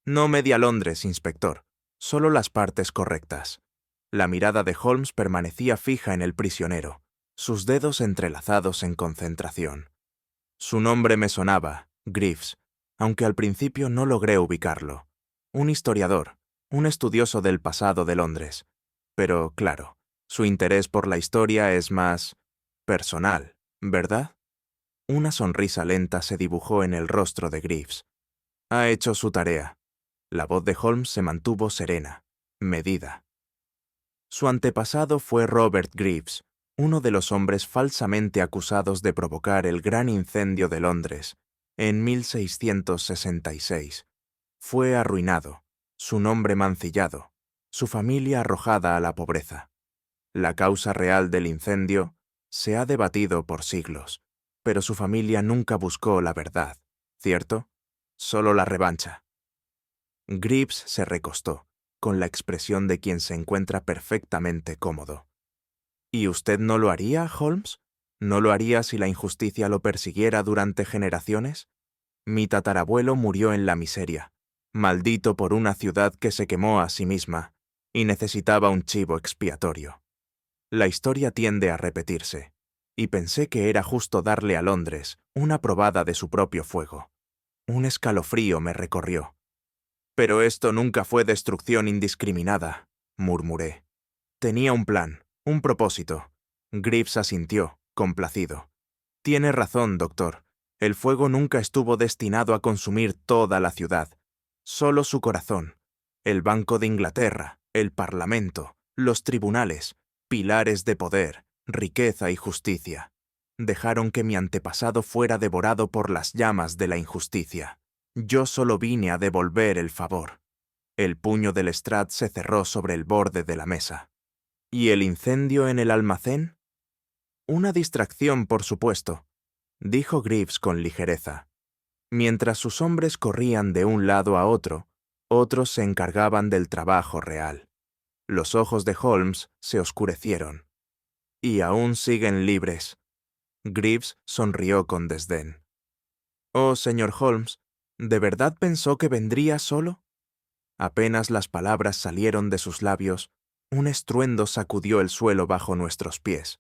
Speaker 1: «No media Londres, inspector, solo las partes correctas». La mirada de Holmes permanecía fija en el prisionero, sus dedos entrelazados en concentración. Su nombre me sonaba, Greaves, aunque al principio no logré ubicarlo. Un historiador, un estudioso del pasado de Londres. Pero, claro, su interés por la historia es más personal, ¿verdad? Una sonrisa lenta se dibujó en el rostro de Greaves. Ha hecho su tarea. La voz de Holmes se mantuvo serena, medida. Su antepasado fue Robert Greaves, uno de los hombres falsamente acusados de provocar el gran incendio de Londres en 1666. Fue arruinado, su nombre mancillado, su familia arrojada a la pobreza. La causa real del incendio se ha debatido por siglos, pero su familia nunca buscó la verdad, ¿cierto? Solo la revancha. Greaves se recostó, con la expresión de quien se encuentra perfectamente cómodo. ¿Y usted no lo haría, Holmes? ¿No lo haría si la injusticia lo persiguiera durante generaciones? Mi tatarabuelo murió en la miseria, maldito por una ciudad que se quemó a sí misma y necesitaba un chivo expiatorio. La historia tiende a repetirse, y pensé que era justo darle a Londres una probada de su propio fuego. Un escalofrío me recorrió. Pero esto nunca fue destrucción indiscriminada, murmuré. Tenía un plan, un propósito. Greaves asintió, complacido. Tiene razón, doctor. El fuego nunca estuvo destinado a consumir toda la ciudad. Solo su corazón. El Banco de Inglaterra, el Parlamento, los tribunales, pilares de poder, riqueza y justicia. Dejaron que mi antepasado fuera devorado por las llamas de la injusticia. Yo solo vine a devolver el favor. El puño de Lestrade se cerró sobre el borde de la mesa. ¿Y el incendio en el almacén? Una distracción, por supuesto, dijo Greaves con ligereza. Mientras sus hombres corrían de un lado a otro, otros se encargaban del trabajo real. Los ojos de Holmes se oscurecieron. Y aún siguen libres. Greaves sonrió con desdén. Oh, señor Holmes, ¿de verdad pensó que vendría solo? Apenas las palabras salieron de sus labios, un estruendo sacudió el suelo bajo nuestros pies.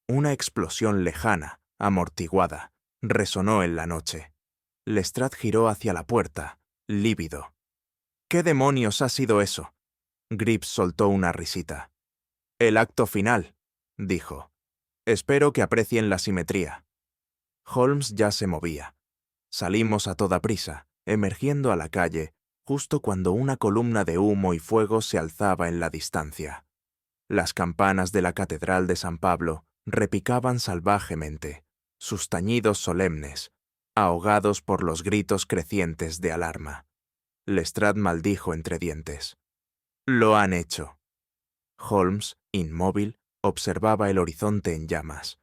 Speaker 1: Una explosión lejana, amortiguada, resonó en la noche. Lestrade giró hacia la puerta, lívido. ¿Qué demonios ha sido eso? Greaves soltó una risita. El acto final, dijo. Espero que aprecien la simetría. Holmes ya se movía. Salimos a toda prisa, emergiendo a la calle, justo cuando una columna de humo y fuego se alzaba en la distancia. Las campanas de la Catedral de San Pablo repicaban salvajemente, sus tañidos solemnes, ahogados por los gritos crecientes de alarma. Lestrade maldijo entre dientes. «Lo han hecho». Holmes, inmóvil, observaba el horizonte en llamas.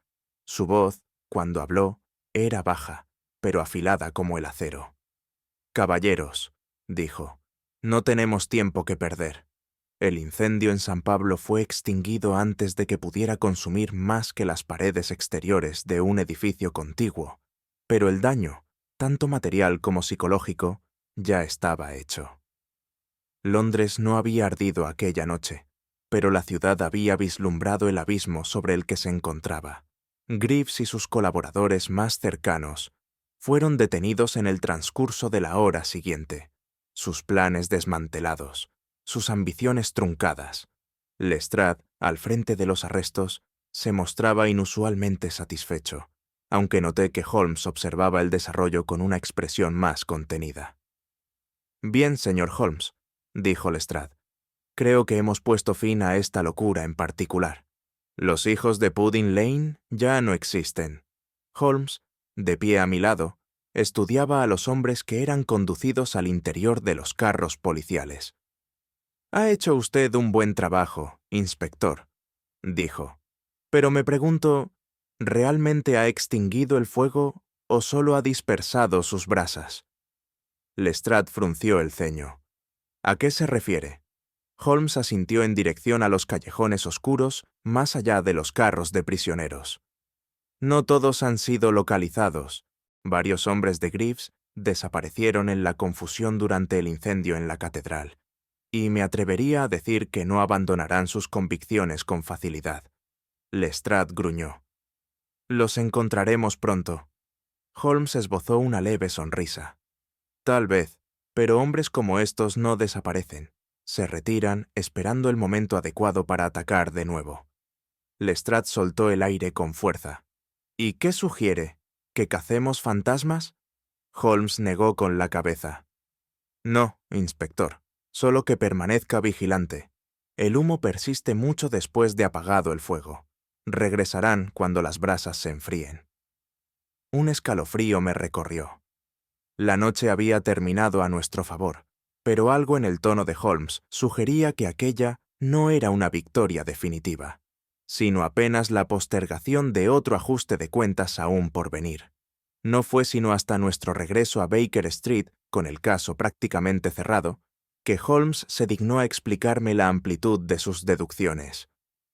Speaker 1: Su voz, cuando habló, era baja, pero afilada como el acero. «Caballeros», dijo, «no tenemos tiempo que perder. El incendio en San Pablo fue extinguido antes de que pudiera consumir más que las paredes exteriores de un edificio contiguo, pero el daño, tanto material como psicológico, ya estaba hecho. Londres no había ardido aquella noche, pero la ciudad había vislumbrado el abismo sobre el que se encontraba. Greaves y sus colaboradores más cercanos fueron detenidos en el transcurso de la hora siguiente, sus planes desmantelados, sus ambiciones truncadas. Lestrade, al frente de los arrestos, se mostraba inusualmente satisfecho, aunque noté que Holmes observaba el desarrollo con una expresión más contenida. «Bien, señor Holmes», dijo Lestrade. «Creo que hemos puesto fin a esta locura en particular. Los hijos de Pudding Lane ya no existen». Holmes, de pie a mi lado, estudiaba a los hombres que eran conducidos al interior de los carros policiales. «Ha hecho usted un buen trabajo, inspector», dijo. «Pero me pregunto, ¿realmente ha extinguido el fuego o solo ha dispersado sus brasas?» Lestrade frunció el ceño. «¿A qué se refiere?» Holmes asintió en dirección a los callejones oscuros más allá de los carros de prisioneros. «No todos han sido localizados. Varios hombres de Greaves desaparecieron en la confusión durante el incendio en la catedral, y me atrevería a decir que no abandonarán sus convicciones con facilidad». Lestrade gruñó. «Los encontraremos pronto». Holmes esbozó una leve sonrisa. «Tal vez, pero hombres como estos no desaparecen. Se retiran esperando el momento adecuado para atacar de nuevo». Lestrade soltó el aire con fuerza. «¿Y qué sugiere? ¿Que cacemos fantasmas?» Holmes negó con la cabeza. «No, inspector, solo que permanezca vigilante. El humo persiste mucho después de apagado el fuego. Regresarán cuando las brasas se enfríen. Un escalofrío me recorrió. La noche había terminado a nuestro favor, pero algo en el tono de Holmes sugería que aquella no era una victoria definitiva, sino apenas la postergación de otro ajuste de cuentas aún por venir. No fue sino hasta nuestro regreso a Baker Street, con el caso prácticamente cerrado, que Holmes se dignó a explicarme la amplitud de sus deducciones.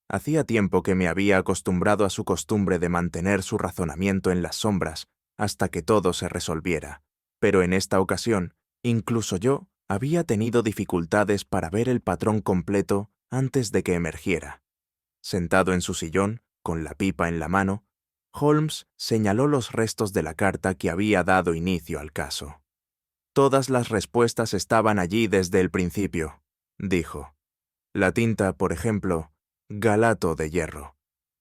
Speaker 1: Hacía tiempo que me había acostumbrado a su costumbre de mantener su razonamiento en las sombras hasta que todo se resolviera, pero en esta ocasión, incluso yo había tenido dificultades para ver el patrón completo antes de que emergiera. Sentado en su sillón, con la pipa en la mano, Holmes señaló los restos de la carta que había dado inicio al caso. Todas las respuestas estaban allí desde el principio, dijo. La tinta, por ejemplo, galato de hierro,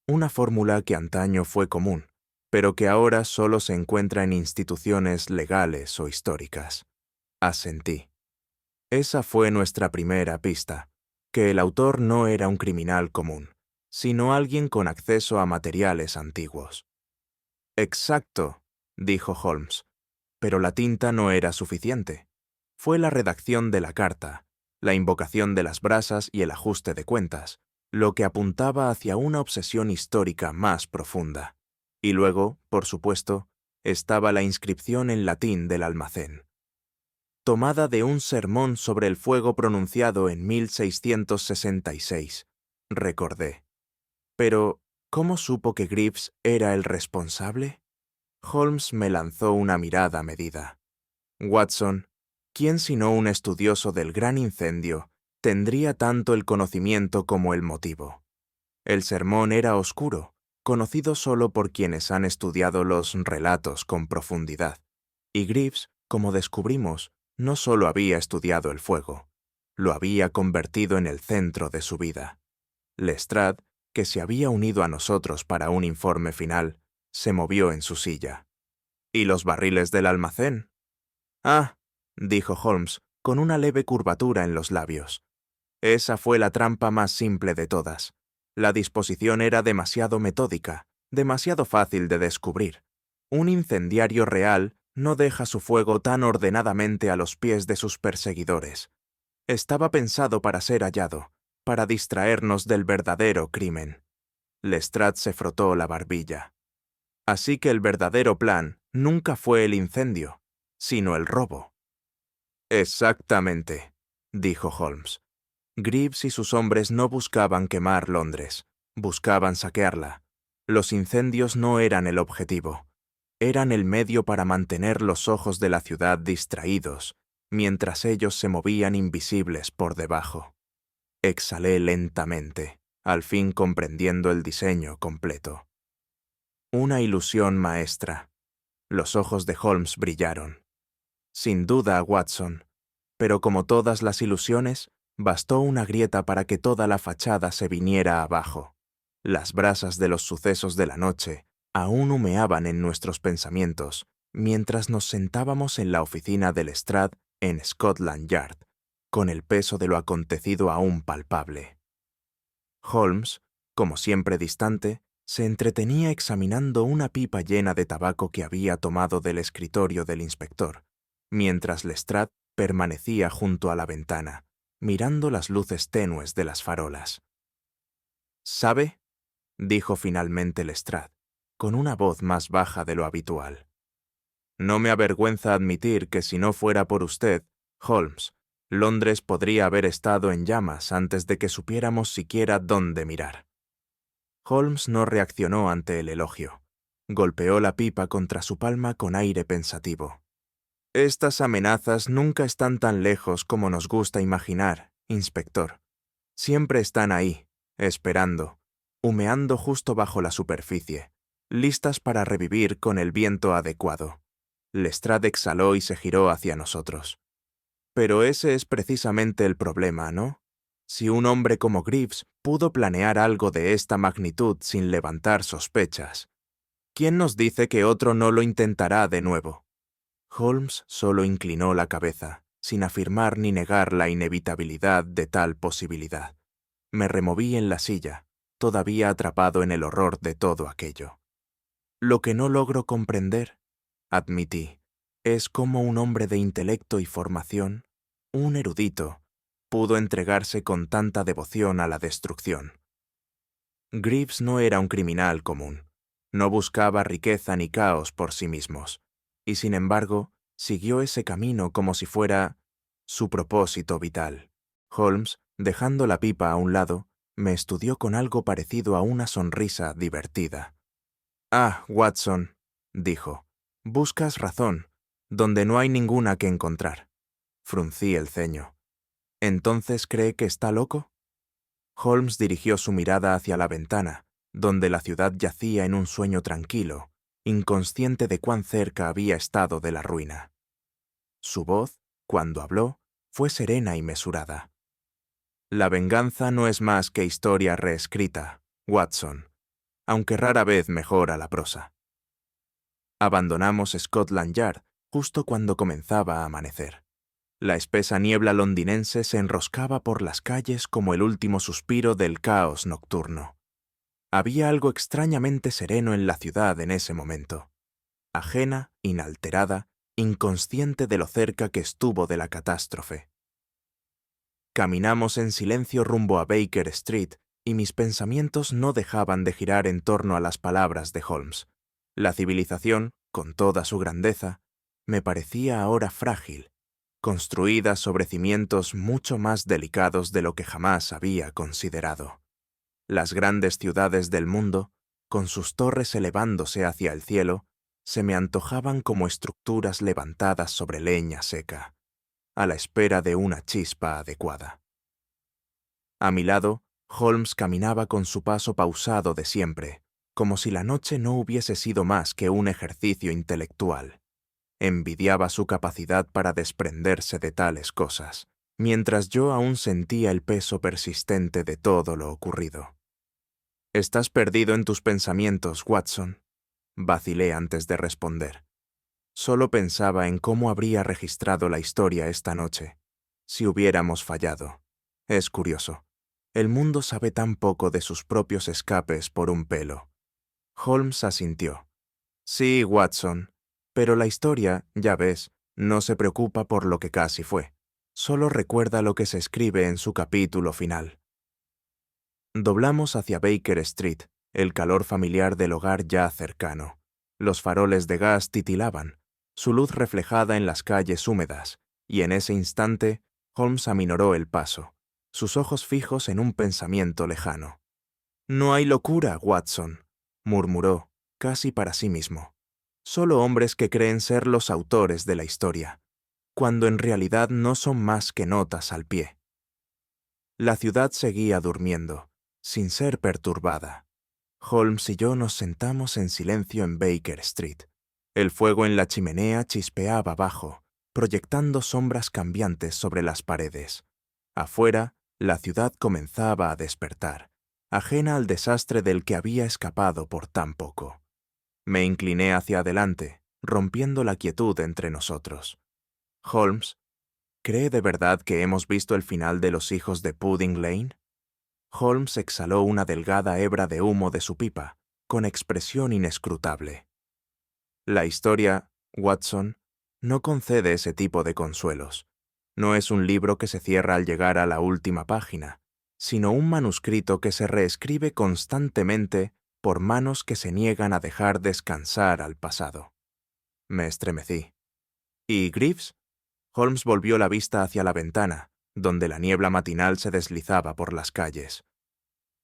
Speaker 1: una fórmula que antaño fue común, pero que ahora solo se encuentra en instituciones legales o históricas. Asentí. Esa fue nuestra primera pista, que el autor no era un criminal común, sino alguien con acceso a materiales antiguos. Exacto, dijo Holmes, pero la tinta no era suficiente. Fue la redacción de la carta, la invocación de las brasas y el ajuste de cuentas, lo que apuntaba hacia una obsesión histórica más profunda. Y luego, por supuesto, estaba la inscripción en latín del almacén. Tomada de un sermón sobre el fuego pronunciado en 1666, recordé. Pero, ¿cómo supo que Greaves era el responsable? Holmes me lanzó una mirada medida. Watson, ¿quién sino un estudioso del gran incendio tendría tanto el conocimiento como el motivo? El sermón era oscuro, conocido solo por quienes han estudiado los relatos con profundidad, y Greaves, como descubrimos, no solo había estudiado el fuego, lo había convertido en el centro de su vida. Lestrade, que se había unido a nosotros para un informe final, se movió en su silla. ¿Y los barriles del almacén? Ah, dijo Holmes, con una leve curvatura en los labios. Esa fue la trampa más simple de todas. La disposición era demasiado metódica, demasiado fácil de descubrir. Un incendiario real no deja su fuego tan ordenadamente a los pies de sus perseguidores. Estaba pensado para ser hallado, para distraernos del verdadero crimen. Lestrade se frotó la barbilla. Así que el verdadero plan nunca fue el incendio, sino el robo. Exactamente, dijo Holmes. Greaves y sus hombres no buscaban quemar Londres, buscaban saquearla. Los incendios no eran el objetivo, eran el medio para mantener los ojos de la ciudad distraídos, mientras ellos se movían invisibles por debajo. Exhalé lentamente, al fin comprendiendo el diseño completo. Una ilusión maestra. Los ojos de Holmes brillaron. Sin duda, Watson, pero como todas las ilusiones, bastó una grieta para que toda la fachada se viniera abajo. Las brasas de los sucesos de la noche aún humeaban en nuestros pensamientos mientras nos sentábamos en la oficina de Lestrade en Scotland Yard, con el peso de lo acontecido aún palpable. Holmes, como siempre distante, se entretenía examinando una pipa llena de tabaco que había tomado del escritorio del inspector, mientras Lestrade permanecía junto a la ventana, mirando las luces tenues de las farolas. «¿Sabe?», dijo finalmente Lestrade, con una voz más baja de lo habitual. «No me avergüenza admitir que si no fuera por usted, Holmes, Londres podría haber estado en llamas antes de que supiéramos siquiera dónde mirar». Holmes no reaccionó ante el elogio. Golpeó la pipa contra su palma con aire pensativo. «Estas amenazas nunca están tan lejos como nos gusta imaginar, inspector. Siempre están ahí, esperando, humeando justo bajo la superficie, listas para revivir con el viento adecuado». Lestrade exhaló y se giró hacia nosotros. «Pero ese es precisamente el problema, ¿no? Si un hombre como Greaves pudo planear algo de esta magnitud sin levantar sospechas, ¿quién nos dice que otro no lo intentará de nuevo?» Holmes solo inclinó la cabeza, sin afirmar ni negar la inevitabilidad de tal posibilidad. Me removí en la silla, todavía atrapado en el horror de todo aquello. Lo que no logro comprender, admití, es cómo un hombre de intelecto y formación, un erudito, pudo entregarse con tanta devoción a la destrucción. Greaves no era un criminal común. No buscaba riqueza ni caos por sí mismos, y sin embargo, siguió ese camino como si fuera su propósito vital. Holmes, dejando la pipa a un lado, me estudió con algo parecido a una sonrisa divertida. «Ah, Watson», dijo, «buscas razón, donde no hay ninguna que encontrar». Fruncí el ceño. «¿Entonces cree que está loco?» Holmes dirigió su mirada hacia la ventana, donde la ciudad yacía en un sueño tranquilo, inconsciente de cuán cerca había estado de la ruina. Su voz, cuando habló, fue serena y mesurada. «La venganza no es más que historia reescrita, Watson, aunque rara vez mejora la prosa». Abandonamos Scotland Yard justo cuando comenzaba a amanecer. La espesa niebla londinense se enroscaba por las calles como el último suspiro del caos nocturno. Había algo extrañamente sereno en la ciudad en ese momento. Ajena, inalterada, inconsciente de lo cerca que estuvo de la catástrofe. Caminamos en silencio rumbo a Baker Street y mis pensamientos no dejaban de girar en torno a las palabras de Holmes. La civilización, con toda su grandeza, me parecía ahora frágil, construida sobre cimientos mucho más delicados de lo que jamás había considerado. Las grandes ciudades del mundo, con sus torres elevándose hacia el cielo, se me antojaban como estructuras levantadas sobre leña seca, a la espera de una chispa adecuada. A mi lado, Holmes caminaba con su paso pausado de siempre, como si la noche no hubiese sido más que un ejercicio intelectual. Envidiaba su capacidad para desprenderse de tales cosas, mientras yo aún sentía el peso persistente de todo lo ocurrido. «Estás perdido en tus pensamientos, Watson», vacilé antes de responder. Solo pensaba en cómo habría registrado la historia esta noche, si hubiéramos fallado. Es curioso. El mundo sabe tan poco de sus propios escapes por un pelo. Holmes asintió. «Sí, Watson, pero la historia, ya ves, no se preocupa por lo que casi fue. Solo recuerda lo que se escribe en su capítulo final». Doblamos hacia Baker Street, el calor familiar del hogar ya cercano. Los faroles de gas titilaban, su luz reflejada en las calles húmedas, y en ese instante Holmes aminoró el paso, sus ojos fijos en un pensamiento lejano. «No hay locura, Watson», murmuró, casi para sí mismo. «Solo hombres que creen ser los autores de la historia, cuando en realidad no son más que notas al pie». La ciudad seguía durmiendo, sin ser perturbada. Holmes y yo nos sentamos en silencio en Baker Street. El fuego en la chimenea chispeaba abajo, proyectando sombras cambiantes sobre las paredes. Afuera, la ciudad comenzaba a despertar, ajena al desastre del que había escapado por tan poco. Me incliné hacia adelante, rompiendo la quietud entre nosotros. «Holmes, ¿cree de verdad que hemos visto el final de Los hijos de Pudding Lane?» Holmes exhaló una delgada hebra de humo de su pipa, con expresión inescrutable. La historia, Watson, no concede ese tipo de consuelos. No es un libro que se cierra al llegar a la última página, sino un manuscrito que se reescribe constantemente por manos que se niegan a dejar descansar al pasado. Me estremecí. ¿Y Greaves? Holmes volvió la vista hacia la ventana, donde la niebla matinal se deslizaba por las calles.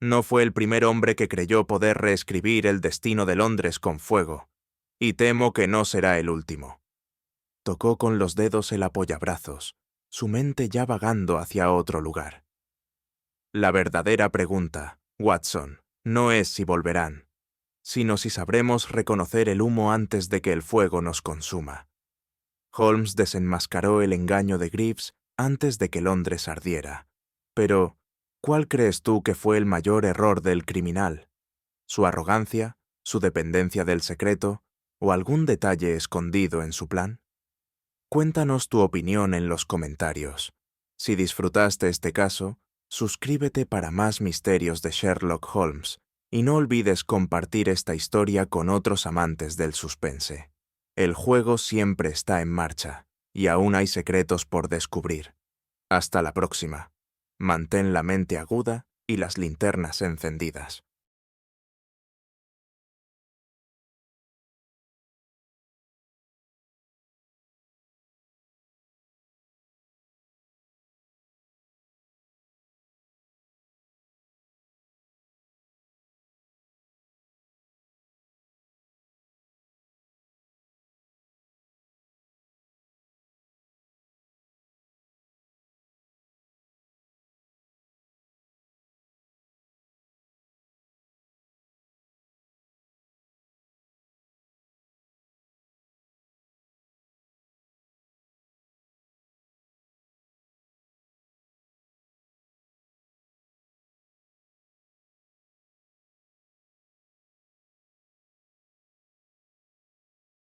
Speaker 1: No fue el primer hombre que creyó poder reescribir el destino de Londres con fuego, y temo que no será el último. Tocó con los dedos el apoyabrazos, su mente ya vagando hacia otro lugar. La verdadera pregunta, Watson, no es si volverán, sino si sabremos reconocer el humo antes de que el fuego nos consuma. Holmes desenmascaró el engaño de Greaves antes de que Londres ardiera. Pero, ¿cuál crees tú que fue el mayor error del criminal? ¿Su arrogancia, su dependencia del secreto o algún detalle escondido en su plan? Cuéntanos tu opinión en los comentarios. Si disfrutaste este caso, Suscríbete para más misterios de Sherlock Holmes y no olvides compartir esta historia con otros amantes del suspense. El juego siempre está en marcha y aún hay secretos por descubrir. Hasta la próxima. Mantén la mente aguda y las linternas encendidas.